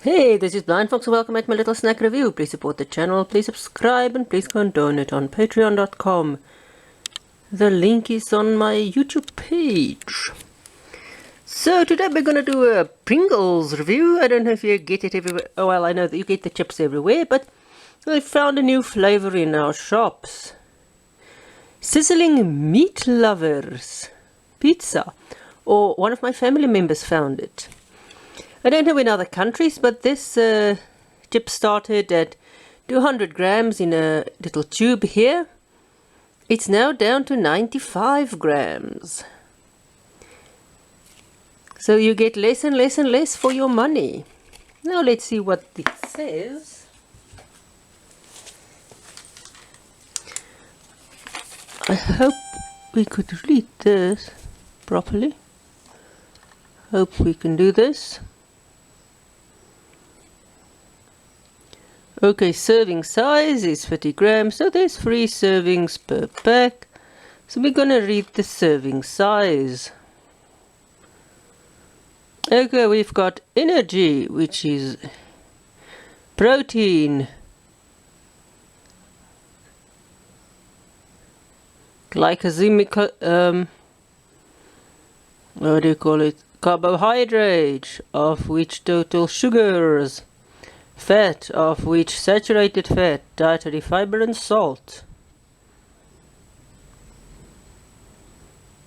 Hey, this is Blind Fox. Welcome at my little snack review. Please support the channel, please subscribe, and please go and donate on patreon.com. The link is on my YouTube page. So today we're going to do a Pringles review. I don't know if you get it everywhere. Oh, well, I know that you get the chips everywhere, but I found a new flavor in our shops. Sizzling Meat Lovers Pizza. Or one of my family members found it. I don't know in other countries, but this chip started at 200 grams in a little tube here. It's now down to 95 grams. So you get less and less and less for your money. Now let's see what it says. I hope we could read this properly. Hope we can do this. Okay, serving size is 30 grams, so there's 3 servings per pack. So we're gonna read the serving size. Okay, we've got energy, which is protein, glycemic, what do you call it? Carbohydrate, of which total sugars. Fat, of which saturated fat, dietary fiber and salt.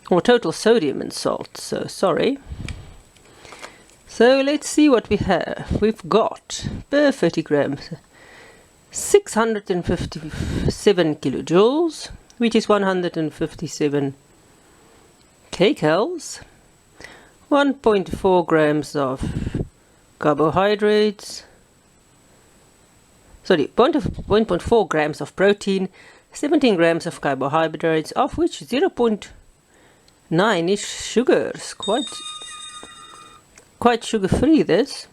Or total sodium and salt, so sorry. So let's see what we have. We've got, per 30 grams, 657 kilojoules, which is 157 kcals, 1.4 grams of carbohydrates, 1.4 grams of protein, 17 grams of carbohydrates, of which 0.9 is sugars. Quite sugar-free this.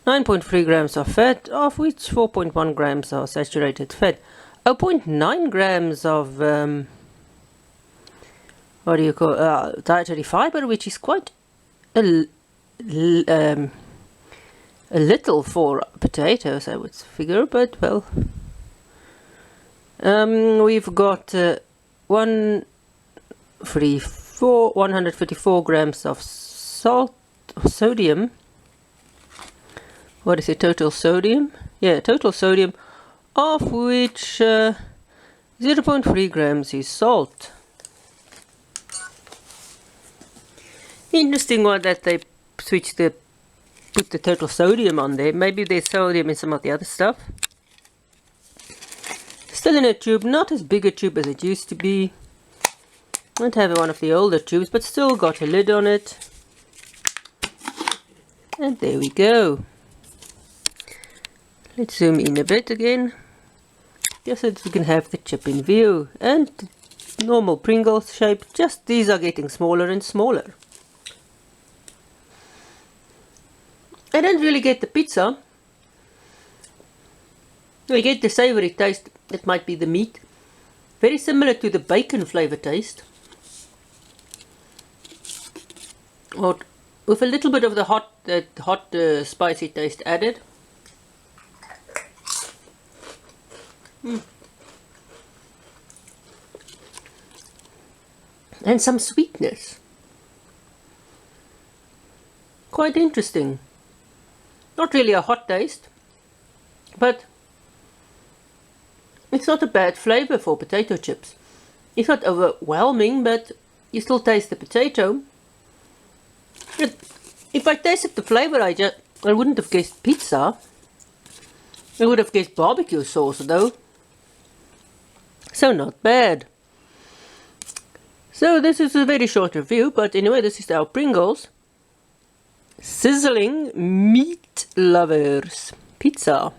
9.3 grams of fat, of which 4.1 grams are saturated fat. 0.9 grams of dietary fiber, which is quite a little for potatoes, I would figure, but well. We've got 154 grams of sodium. What is it? Total sodium? Yeah, total sodium, of which 0.3 grams is salt. Interesting one that they put the total sodium on there. Maybe there's sodium in some of the other stuff. Still in a tube, not as big a tube as it used to be. Might have one of the older tubes, but still got a lid on it. And there we go. Let's zoom in a bit again, just so that we can have the chip in view. And normal Pringles shape, just these are getting smaller and smaller. I don't really get the pizza. I get the savory taste, that might be the meat. Very similar to the bacon flavor taste. Or with a little bit of the hot spicy taste added. And some sweetness. Quite interesting. Not really a hot taste, but it's not a bad flavor for potato chips. It's not overwhelming, but you still taste the potato. If I tasted the flavor, I wouldn't have guessed pizza. I would have guessed barbecue sauce though. So not bad. So this is a very short review, but anyway, this is our Pringles Sizzling Meat Lovers Pizza.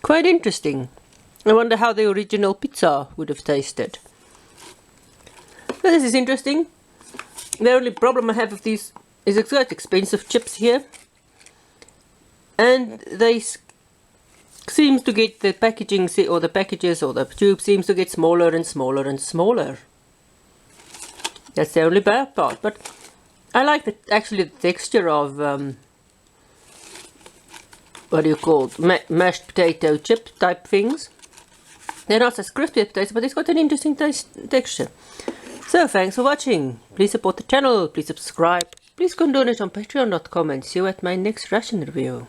Quite interesting. I wonder how the original pizza would have tasted. So this is interesting. The only problem I have with these is it's quite expensive chips here. And they seem to get the packaging, or the packages, or the tube seems to get smaller and smaller and smaller. That's the only bad part. But I like actually the texture of what do you call it, mashed potato chip type things. They're not as crispy as potatoes, but it's got an interesting texture. So thanks for watching. Please support the channel, please subscribe, please condone it on patreon.com, and see you at my next ration review.